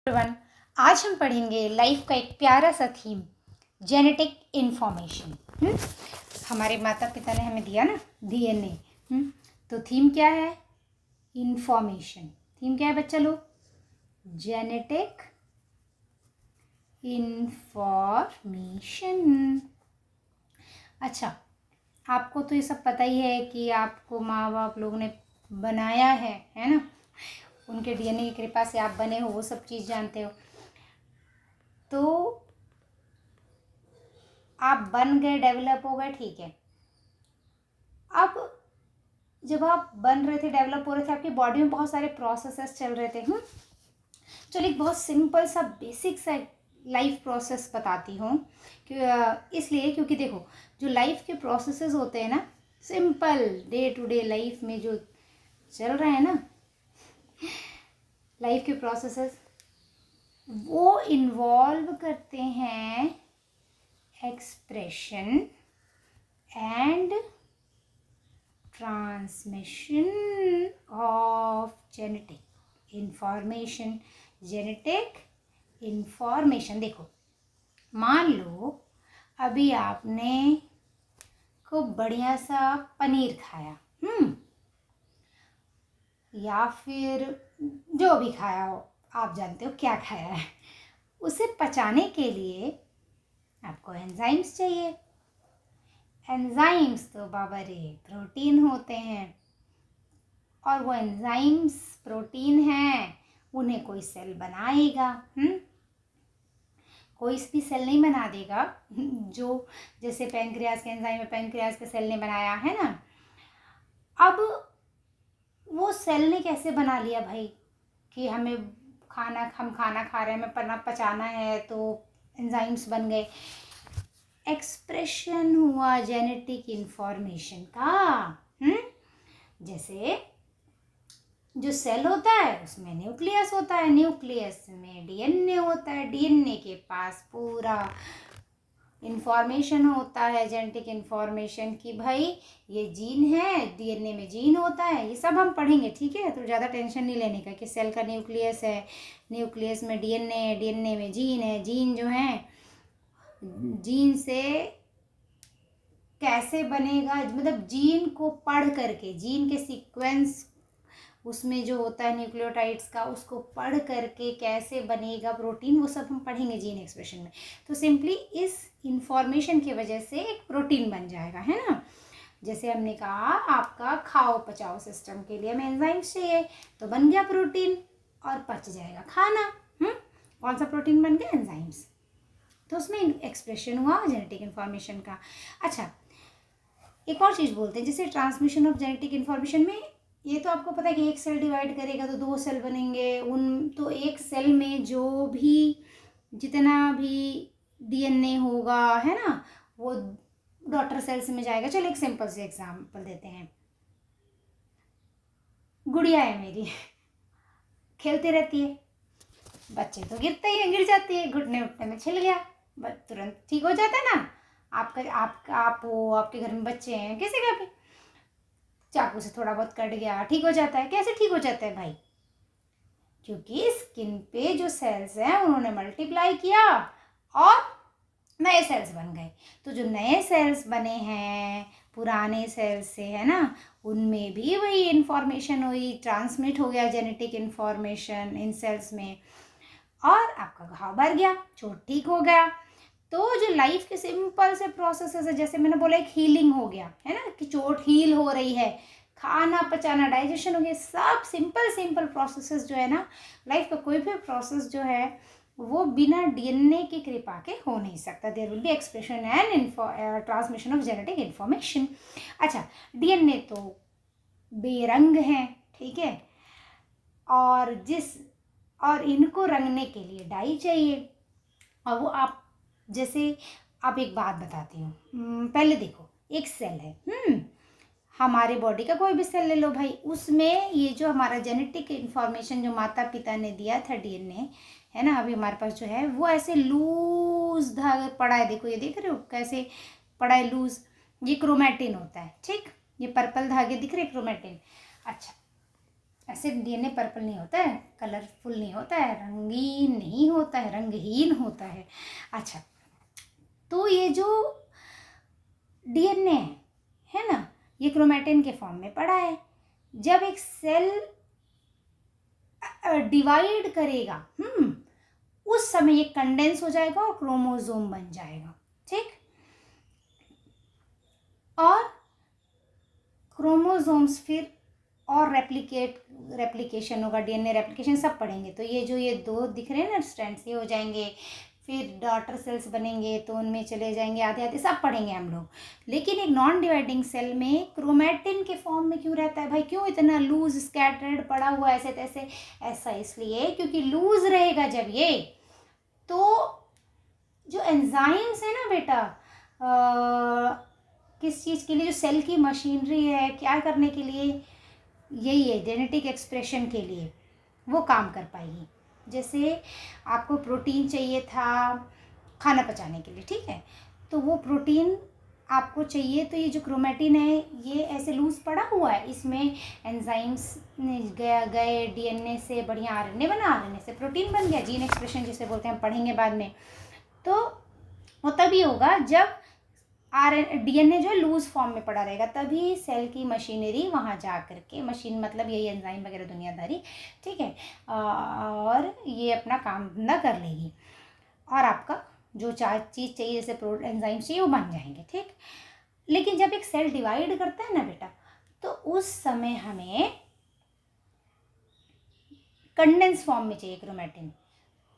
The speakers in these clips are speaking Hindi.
एवरीवन, आज हम पढ़ेंगे लाइफ का एक प्यारा सा थीम, जेनेटिक इन्फॉर्मेशन। हमारे माता पिता ने हमें दिया ना डीएनए। तो थीम क्या है? इन्फॉर्मेशन। थीम क्या है बच्चा लोग? Genetic information. अच्छा, आपको तो ये सब पता ही है कि आपको माँ बाप लोग ने बनाया है ना? उनके डीएनए की कृपा से आप बने हो, वो सब चीज़ जानते हो। तो आप बन गए, डेवलप हो गए, ठीक है। अब जब आप बन रहे थे, डेवलप हो रहे थे, आपकी बॉडी में बहुत सारे प्रोसेसेस चल रहे थे। चलो एक बहुत सिंपल सा बेसिक सा लाइफ प्रोसेस बताती हूँ कि इसलिए क्योंकि देखो, जो लाइफ के प्रोसेसेस होते हैं ना, simple day to day life में जो चल रहे हैं ना लाइफ के प्रोसेसेस, वो इन्वॉल्व करते हैं expression and transmission of genetic information. Genetic information, देखो मान लो अभी आपने खूब बढ़िया सा पनीर खाया, या फिर जो भी खाया हो, आप जानते हो क्या खाया है। उसे पचाने के लिए आपको एंजाइम्स चाहिए। एंजाइम्स तो बाबा रे प्रोटीन होते हैं, और वो एंजाइम्स प्रोटीन हैं, उन्हें कोई सेल बनाएगा। कोई भी सेल नहीं बना देगा। जो जैसे पैंक्रियाज के एंजाइम है, पैंक्रियाज के सेल ने बनाया है ना। अब वो सेल ने कैसे बना लिया भाई कि हम खाना खा रहे हैं, हमें पचाना है, तो एंजाइम्स बन गए। एक्सप्रेशन हुआ जेनेटिक इंफॉर्मेशन का। जैसे जो सेल होता है उसमें न्यूक्लियस होता है, न्यूक्लियस में डीएनए होता है, डीएनए के पास पूरा इंफॉर्मेशन होता है, जेनेटिक इंफॉर्मेशन की भाई ये जीन है, डीएनए में जीन होता है। ये सब हम पढ़ेंगे, ठीक है? तो ज़्यादा टेंशन नहीं लेने का कि सेल का न्यूक्लियस है, न्यूक्लियस में डीएनए है, डीएनए में जीन है। जीन जो है, जीन से कैसे बनेगा, मतलब जीन को पढ़ करके, जीन के सीक्वेंस उसमें जो होता है न्यूक्लियोटाइड्स का, उसको पढ़ करके कैसे बनेगा प्रोटीन, वो सब हम पढ़ेंगे जीन एक्सप्रेशन में। तो सिंपली इस इंफॉर्मेशन की वजह से एक प्रोटीन बन जाएगा, है ना? जैसे हमने कहा आपका खाओ पचाओ सिस्टम के लिए हमें एंजाइम्स चाहिए, तो बन गया प्रोटीन और पच जाएगा खाना। कौन सा प्रोटीन बन गया? एंजाइम्स। तो उसमें एक्सप्रेशन हुआ जेनेटिक इन्फॉर्मेशन का। अच्छा, एक और चीज़ बोलते हैं, जैसे ट्रांसमिशन ऑफ जेनेटिक इन्फॉर्मेशन में, ये तो आपको पता है कि एक सेल डिवाइड करेगा तो 2 सेल बनेंगे। तो एक सेल में जो भी जितना भी डीएनए होगा, है ना, वो डॉटर सेल्स में जाएगा। चलो एक सिंपल से एग्जांपल देते हैं। गुड़िया है मेरी, खेलती रहती है, बच्चे तो गिरते ही गिर जाती है, घुटने उठने में छिल गया, तुरंत ठीक हो जाता है ना। आप हो, आपके घर में बच्चे हैं, किसी का भी चाकू से थोड़ा बहुत कट गया, ठीक हो जाता है। कैसे ठीक हो जाता है भाई? क्योंकि स्किन पे जो सेल्स हैं उन्होंने मल्टीप्लाई किया और नए सेल्स बन गए। तो जो नए सेल्स बने हैं पुराने सेल्स से, है ना, उनमें भी वही इंफॉर्मेशन हुई, ट्रांसमिट हो गया जेनेटिक इंफॉर्मेशन इन सेल्स में, और आपका घाव भर गया, चोट ठीक हो गया। तो जो लाइफ के सिंपल से प्रोसेसेस है, जैसे मैंने बोला एक हीलिंग हो गया, है ना, कि चोट हील हो रही है, खाना पचाना डाइजेशन हो गया, सब सिंपल प्रोसेसेस जो है ना, लाइफ का कोई भी प्रोसेस जो है वो बिना डीएनए की कृपा के हो नहीं सकता। There will be expression and transmission of genetic information. अच्छा, डीएनए तो बेरंग है, ठीक है, और इनको रंगने के लिए डाई चाहिए। और वो आप जैसे, आप एक बात बताती हूँ, पहले देखो एक सेल है, हमारे बॉडी का कोई भी सेल ले लो भाई, उसमें ये जो हमारा जेनेटिक इन्फॉर्मेशन जो माता पिता ने दिया था डीएनए, है ना, अभी हमारे पास जो है वो ऐसे लूज धागा पड़ा है। देखो ये देख रहे हो कैसे पड़ा है लूज, ये क्रोमैटिन होता है, ठीक, ये पर्पल धागे दिख रहे क्रोमैटिन। अच्छा, ऐसे डीएनए पर्पल नहीं होता है, कलरफुल नहीं होता है, रंगीन नहीं होता है, रंगहीन होता है। अच्छा, तो ये जो डीएनए है ना, ये क्रोमैटिन के फॉर्म में पड़ा है। जब एक सेल डिवाइड करेगा उस समय ये कंडेंस हो जाएगा और क्रोमोसोम बन जाएगा, ठीक। और क्रोमोसोम्स फिर और रेप्लिकेशन होगा, डीएनए रेप्लिकेशन सब पढ़ेंगे। तो ये दो दिख रहे हैं ना स्ट्रैंड्स, ये हो जाएंगे, फिर डॉटर सेल्स बनेंगे तो उनमें चले जाएंगे, आधे आधे सब पढ़ेंगे हम लोग। लेकिन एक नॉन डिवाइडिंग सेल में क्रोमैटिन के फॉर्म में क्यों रहता है भाई, क्यों इतना लूज स्कैटर्ड पड़ा हुआ ऐसे तैसे? ऐसा इसलिए क्योंकि लूज रहेगा जब ये, तो जो एंजाइम्स है ना बेटा, किस चीज़ के लिए, जो सेल की मशीनरी है, क्या करने के लिए, यही है जेनेटिक एक्सप्रेशन के लिए, वो काम कर पाएगी। जैसे आपको प्रोटीन चाहिए था खाना पचाने के लिए, ठीक है, तो वो प्रोटीन आपको चाहिए, तो ये जो क्रोमैटिन है ये ऐसे लूज पड़ा हुआ है, इसमें एंजाइम्स गए डीएनए से बढ़िया आरएनए बना, आरएनए से प्रोटीन बन गया, जीन एक्सप्रेशन जिसे बोलते हैं, पढ़ेंगे बाद में। तो वो तभी होगा जब डीएनए जो है लूज फॉर्म में पड़ा रहेगा, तभी सेल की मशीनरी वहाँ जा करके, मशीन मतलब यही एंजाइम वगैरह दुनियादारी, ठीक है, और ये अपना काम धंधा कर लेगी और आपका जो चीज़ चाहिए जैसे एंजाइम चाहिए वो बन जाएंगे, ठीक। लेकिन जब एक सेल डिवाइड करता है ना बेटा, तो उस समय हमें कंडेंस फॉर्म में चाहिए क्रोमैटिन,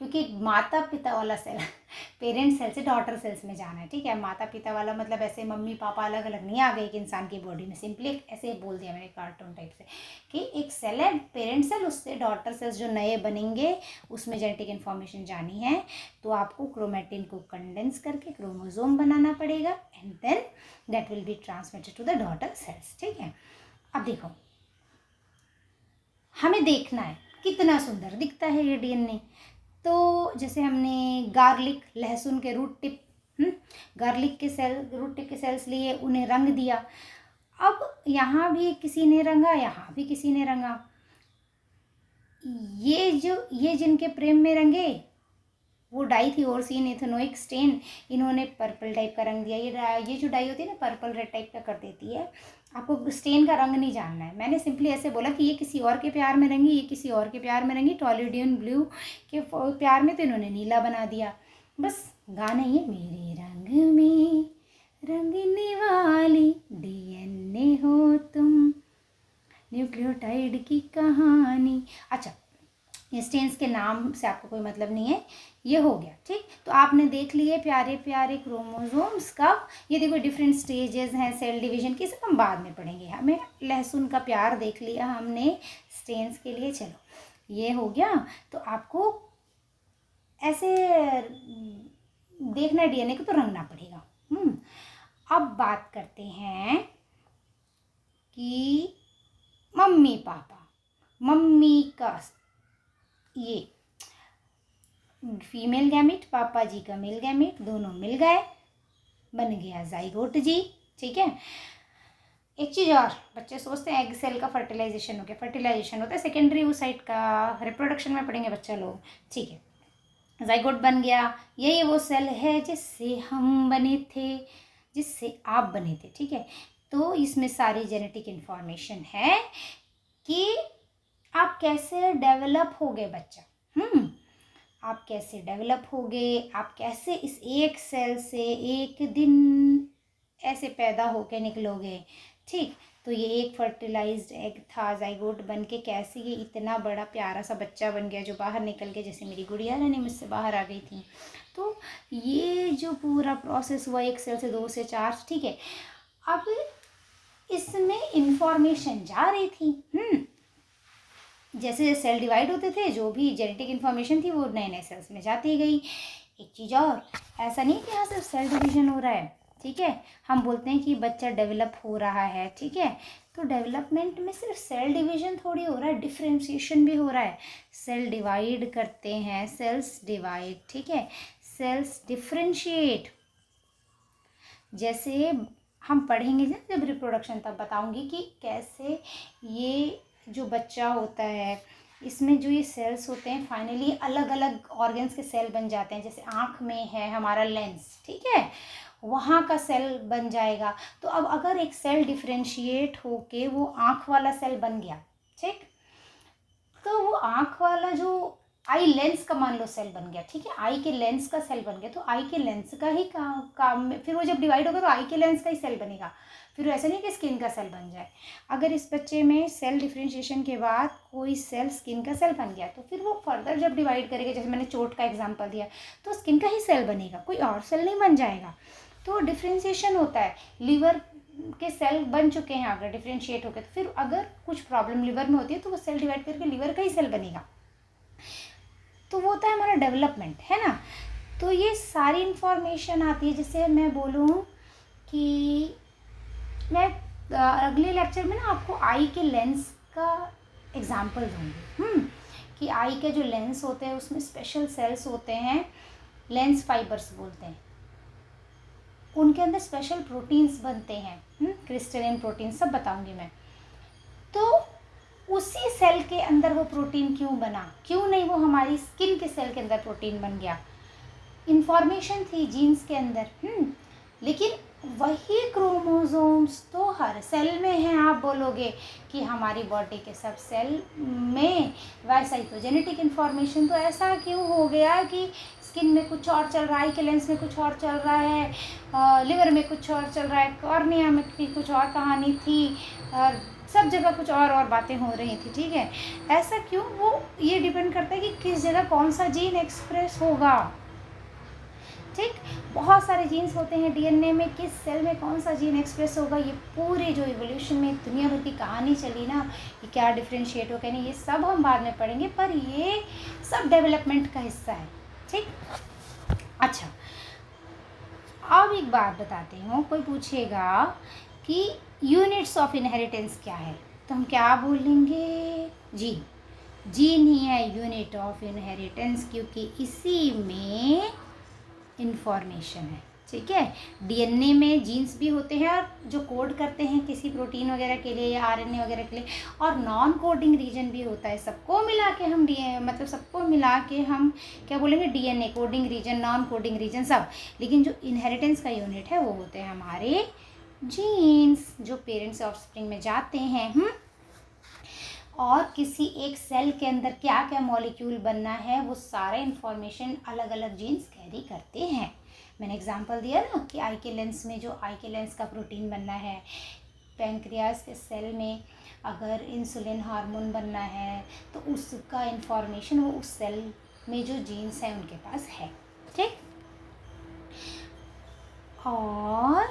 क्योंकि माता पिता वाला सेल पेरेंट सेल से डॉटर सेल्स में जाना है, ठीक है। माता पिता वाला मतलब ऐसे मम्मी पापा अलग अलग नहीं आ गए एक इंसान की बॉडी में, सिंपली ऐसे बोल दिया मैंने कार्टून टाइप से कि एक सेल है पेरेंट सेल, उससे डॉटर सेल्स जो नए बनेंगे उसमें जेनेटिक इन्फॉर्मेशन जानी है, तो आपको क्रोमैटिन को कंडेंस करके क्रोमोसोम बनाना पड़ेगा and then that will be transmitted to the daughter cells, ठीक है। अब देखो, हमें देखना है कितना सुंदर दिखता है ये डीएनए। तो जैसे हमने गार्लिक, लहसुन के रूट टिप, गार्लिक के रूट टिप के सेल्स लिए, उन्हें रंग दिया। अब यहाँ भी किसी ने रंगा, यहाँ भी किसी ने रंगा। ये जिनके प्रेम में रंगे वो डाई थी ओरसीन इथेनोइक स्टेन, इन्होंने पर्पल टाइप का रंग दिया। ये जो डाई होती है ना पर्पल रेड टाइप का कर देती है। आपको स्टेन का रंग नहीं जानना है, मैंने सिंपली ऐसे बोला कि ये किसी और के प्यार में रंगी, ये किसी और के प्यार में रंगी, टॉलिडियन ब्लू के प्यार में, तो इन्होंने नीला बना दिया। बस गाना ये, मेरे रंग में रंगने वाली डीएनए हो तुम, न्यूक्लियोटाइड की कहानी। अच्छा, स्टेन्स के नाम से आपको कोई मतलब नहीं है, ये हो गया, ठीक। तो आपने देख लिए प्यारे प्यारे क्रोमोसोम्स कब, ये देखो डिफरेंट स्टेजेस हैं सेल डिवीजन की, सब हम बाद में पढ़ेंगे। हमें लहसुन का प्यार देख लिया हमने स्टेन्स के लिए, चलो ये हो गया। तो आपको ऐसे देखना है डीएनए को, तो रंगना पड़ेगा। अब बात करते हैं कि मम्मी पापा, मम्मी का ये फीमेल गैमिट, पापा जी का मेल गैमिट, दोनों मिल गए, बन गया जाइगोट जी, ठीक है। एक चीज़ और, बच्चे सोचते हैं एग सेल का फर्टिलाइजेशन हो गया, फर्टिलाइजेशन होता है सेकेंडरी साइट का, रिप्रोडक्शन में पढ़ेंगे बच्चा लोग, ठीक है। जाइगोट बन गया, यही वो सेल है जिससे हम बने थे, जिससे आप बने थे, ठीक है। तो इसमें सारी जेनेटिक इन्फॉर्मेशन है कि आप कैसे डेवलप हो गए बच्चा, आप कैसे डेवलप हो गए, आप कैसे इस एक सेल से एक दिन ऐसे पैदा होके निकलोगे, ठीक। तो ये एक फर्टिलाइज्ड एग था, जाइगोट बन के कैसे ये इतना बड़ा प्यारा सा बच्चा बन गया जो बाहर निकल के, जैसे मेरी गुड़िया रानी मुझसे बाहर आ गई थी। तो ये जो पूरा प्रोसेस हुआ एक सेल से 2 से 4, ठीक है। अब इसमें इंफॉर्मेशन जा रही थी, जैसे सेल डिवाइड होते थे, जो भी जेनेटिक इन्फॉर्मेशन थी वो नए नए सेल्स में जाती गई। एक चीज़ और, ऐसा नहीं कि यहाँ सिर्फ सेल डिवीजन हो रहा है, ठीक है। हम बोलते हैं कि बच्चा डेवलप हो रहा है, ठीक है, तो डेवलपमेंट में सिर्फ सेल डिवीजन थोड़ी हो रहा है, डिफ्रेंशिएशन भी हो रहा है। सेल डिवाइड करते हैं, सेल्स डिवाइड, ठीक है, सेल्स डिफ्रेंशिएट। जैसे हम पढ़ेंगे जब रिप्रोडक्शन, तब बताऊंगी कि कैसे ये जो बच्चा होता है, इसमें जो ये सेल्स होते हैं फाइनली अलग अलग ऑर्गन्स के सेल बन जाते हैं। जैसे आँख में है हमारा लेंस, ठीक है, वहाँ का सेल बन जाएगा। तो अब अगर एक सेल डिफ्रेंशिएट होके वो आँख वाला सेल बन गया, ठीक, तो वो आँख वाला जो आई लेंस का मान लो सेल बन गया, ठीक है, आई के लेंस का सेल बन गया, तो आई के लेंस का ही काम में फिर वो जब डिवाइड होगा तो आई के लेंस का ही सेल बनेगा। फिर ऐसा नहीं कि स्किन का सेल बन जाए। अगर इस बच्चे में सेल डिफ्रेंशिएशन के बाद कोई सेल स्किन का सेल बन गया तो फिर वो फर्दर जब डिवाइड करेगा, जैसे मैंने चोट का एग्जांपल दिया, तो स्किन का ही सेल बनेगा, कोई और सेल नहीं बन जाएगा। तो डिफ्रेंशिएशन होता है। लिवर के सेल बन चुके हैं अगर डिफ्रेंशिएट हो गए, तो फिर अगर कुछ प्रॉब्लम लिवर में होती है तो वो सेल डिवाइड करके लिवर का ही सेल बनेगा। तो वो होता है हमारा डेवलपमेंट, है ना। तो ये सारी इन्फॉर्मेशन आती है। जैसे मैं बोलूँ कि मैं अगले लेक्चर में ना आपको आई के लेंस का एग्जाम्पल दूँगी, कि आई के जो लेंस होते हैं उसमें स्पेशल सेल्स होते हैं, लेंस फाइबर्स बोलते हैं, उनके अंदर स्पेशल प्रोटीन्स बनते हैं, क्रिस्टलिन प्रोटीन, सब बताऊंगी मैं। तो उसी सेल के अंदर वो प्रोटीन क्यों बना, क्यों नहीं वो हमारी स्किन के सेल के अंदर प्रोटीन बन गया। इन्फॉर्मेशन थी जीन्स के अंदर, लेकिन वही क्रोमोसोम्स तो हर सेल में हैं। आप बोलोगे कि हमारी बॉडी के सब सेल में, वैसा ही तो जेनेटिक इन्फॉर्मेशन तो ऐसा क्यों हो गया कि स्किन में कुछ और चल रहा है, के लेंस में कुछ और चल रहा है, लिवर में कुछ और चल रहा है, कॉर्निया में कुछ और कहानी थी, सब जगह कुछ और बातें हो रही थी, ठीक है। ऐसा क्यों, वो ये डिपेंड करता है कि किस जगह कौन सा जीन एक्सप्रेस होगा, ठीक। बहुत सारे जीन्स होते हैं डीएनए में, किस सेल में कौन सा जीन एक्सप्रेस होगा, ये पूरे जो इवोल्यूशन में दुनिया भर की कहानी चली ना, कि क्या डिफ्रेंशिएट हो क्या नहीं, ये सब हम बाद में पढ़ेंगे, पर ये सब डेवलपमेंट का हिस्सा है, ठीक। अच्छा, अब एक बात बताती हूँ, कोई पूछेगा कि यूनिट्स ऑफ इनहेरिटेंस क्या है, तो हम क्या बोलेंगे, जीन। जीन ही है यूनिट ऑफ इनहेरिटेंस, क्योंकि इसी में इंफॉर्मेशन है, ठीक है। डीएनए में जीन्स भी होते हैं और जो कोड करते हैं किसी प्रोटीन वगैरह के लिए या आरएनए वगैरह के लिए, और नॉन कोडिंग रीजन भी होता है। सबको मिला के हम मतलब सबको मिला के हम क्या बोलेंगे, DNA, coding region, non coding region, सब। लेकिन जो इनहेरिटेंस का यूनिट है वो होते हैं हमारे जीन्स, जो पेरेंट्स से ऑफस्प्रिंग में जाते हैं। और किसी एक सेल के अंदर क्या क्या मॉलिक्यूल बनना है, वो सारा इन्फॉर्मेशन अलग अलग जीन्स कैरी करते हैं। मैंने एग्जांपल दिया ना कि आई के लेंस में जो आई के लेंस का प्रोटीन बनना है, पैंक्रियाज के सेल में अगर इंसुलिन हार्मोन बनना है तो उसका इन्फॉर्मेशन वो उस सेल में जो जीन्स हैं उनके पास है, ठीक। और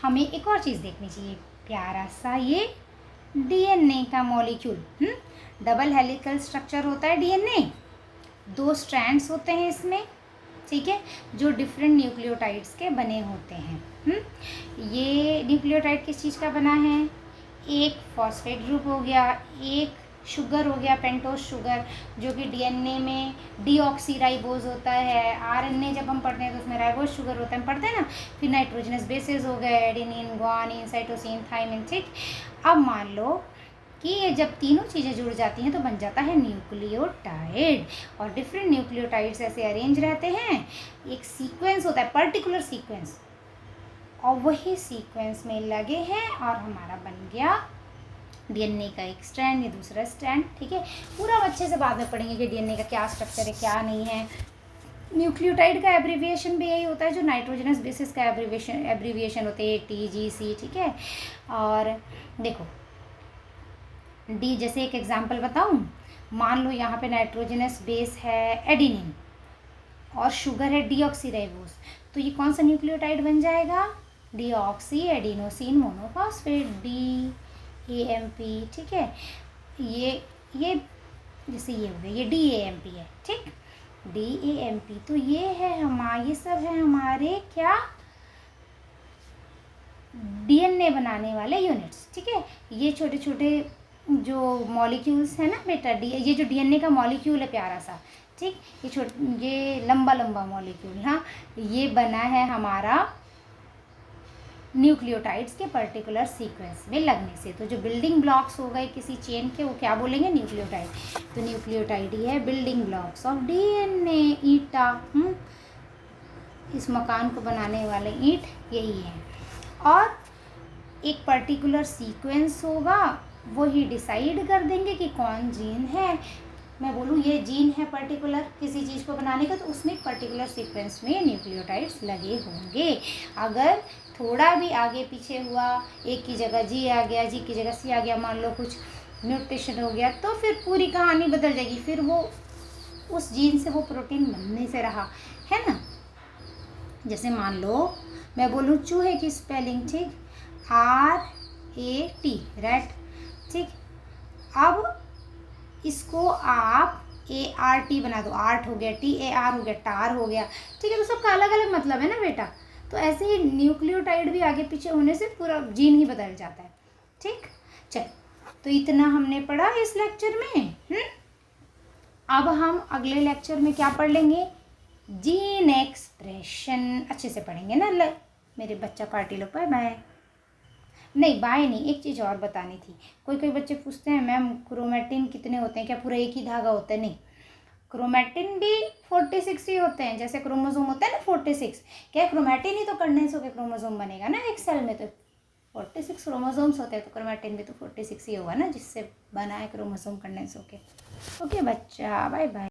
हमें एक और चीज़ देखनी चाहिए, प्यारा सा ये डीएनए का मॉलिक्यूल, डबल हेलिकल स्ट्रक्चर होता है डीएनए, 2 स्ट्रैंड्स होते हैं इसमें, ठीक है, जो डिफरेंट न्यूक्लियोटाइड्स के बने होते हैं। ये न्यूक्लियोटाइड किस चीज़ का बना है, एक फॉस्फेट ग्रुप हो गया, एक शुगर हो गया, पेंटोज शुगर, जो कि डीएनए में डीऑक्सीराइबोज होता है। आरएनए जब हम पढ़ते हैं तो उसमें राइबोज शुगर होता है, हम पढ़ते हैं ना। फिर नाइट्रोजनस बेसेस हो गए, एडेनिन, ग्वानिन, साइटोसिन, थाइमिन, ठीक। अब मान लो कि ये जब तीनों चीज़ें जुड़ जाती हैं तो बन जाता है न्यूक्लियोटाइड, और डिफरेंट न्यूक्लियोटाइड्स ऐसे अरेंज रहते हैं, एक सीक्वेंस होता है, पर्टिकुलर सीक्वेंस, और वही सीक्वेंस में लगे हैं और हमारा बन गया डीएनए का एक स्ट्रैंड, ये दूसरा स्ट्रैंड, ठीक है। पूरा अच्छे से बाद में पढ़ेंगे कि डीएनए का क्या स्ट्रक्चर है क्या नहीं है। न्यूक्लियोटाइड का एब्रीविएशन भी यही होता है जो नाइट्रोजनस बेसिस का एब्रीविएशन होते हैं, TGC, ठीक है। और देखो डी, जैसे एक एग्जांपल बताऊं, मान लो यहाँ पे नाइट्रोजनस बेस है एडेनिन और शुगर है डीऑक्सीराइबोज, तो ये कौन सा न्यूक्लियोटाइड बन जाएगा, डीऑक्सी एडिनोसिन मोनोफॉस्फेट, DAMP, ठीक है। ये जैसे ये हो गया, ये DAMP है, ठीक, DAMP। तो ये है ये सब है हमारे क्या, डीएनए बनाने वाले यूनिट्स, ठीक है। ये छोटे छोटे जो मॉलिक्यूल्स है ना बेटा, ये जो डीएनए का मॉलिक्यूल है प्यारा सा, ठीक, ये लंबा लंबा मॉलिक्यूल, हाँ, ये बना है हमारा न्यूक्लियोटाइड्स के पर्टिकुलर सीक्वेंस में लगने से। तो जो बिल्डिंग ब्लॉक्स हो गए किसी चेन के, वो क्या बोलेंगे? न्यूक्लियोटाइड। तो न्यूक्लियोटाइड ही है बिल्डिंग ब्लॉक्स ऑफ डीएनए, ईटा। इस मकान को बनाने वाले ईंट यही है। और एक पर्टिकुलर सीक्वेंस होगा, वो ही डिसाइड कर देंगे कि कौन जीन है। मैं बोलूँ ये जीन है पर्टिकुलर किसी चीज़ को बनाने का, तो उसमें एक पर्टिकुलर सीक्वेंस में न्यूक्लियोटाइड्स लगे होंगे। अगर थोड़ा भी आगे पीछे हुआ, एक की जगह जी आ गया, जी की जगह सी आ गया, मान लो कुछ म्यूटेशन हो गया, तो फिर पूरी कहानी बदल जाएगी। फिर वो उस जीन से वो प्रोटीन बनने से रहा है ना। जैसे मान लो मैं बोलूँ चूहे की स्पेलिंग, ठीक, RAT, रैट, ठीक। अब इसको आप ART बना दो, आर्ट हो गया, TAR हो गया, टार हो गया, ठीक है। तो सबका अलग अलग मतलब है ना बेटा। तो ऐसे ही न्यूक्लियोटाइड भी आगे पीछे होने से पूरा जीन ही बदल जाता है, ठीक। चल, तो इतना हमने पढ़ा इस लेक्चर में। अब हम अगले लेक्चर में क्या पढ़ लेंगे? जीन एक्सप्रेशन अच्छे से पढ़ेंगे ना। मेरे बच्चा पार्टी लोग, बाय बाय। नहीं बाय नहीं, एक चीज़ और बतानी थी। कोई बच्चे पूछते हैं मैम क्रोमेटिन कितने होते हैं, क्या पूरा एक ही धागा होता है? नहीं, क्रोमेटिन भी 46 ही होते हैं। जैसे क्रोमोसोम होता है ना 46, क्या क्रोमेटिन ही तो कंडेंस होकर क्रोमोसोम बनेगा ना एक सेल में। तो 46 क्रोमोसोम्स होते हैं, तो क्रोमेटिन भी तो 46 ही होगा ना, जिससे बना है क्रोमोसोम कंडेंस होके। ओके बच्चा, बाय बाय।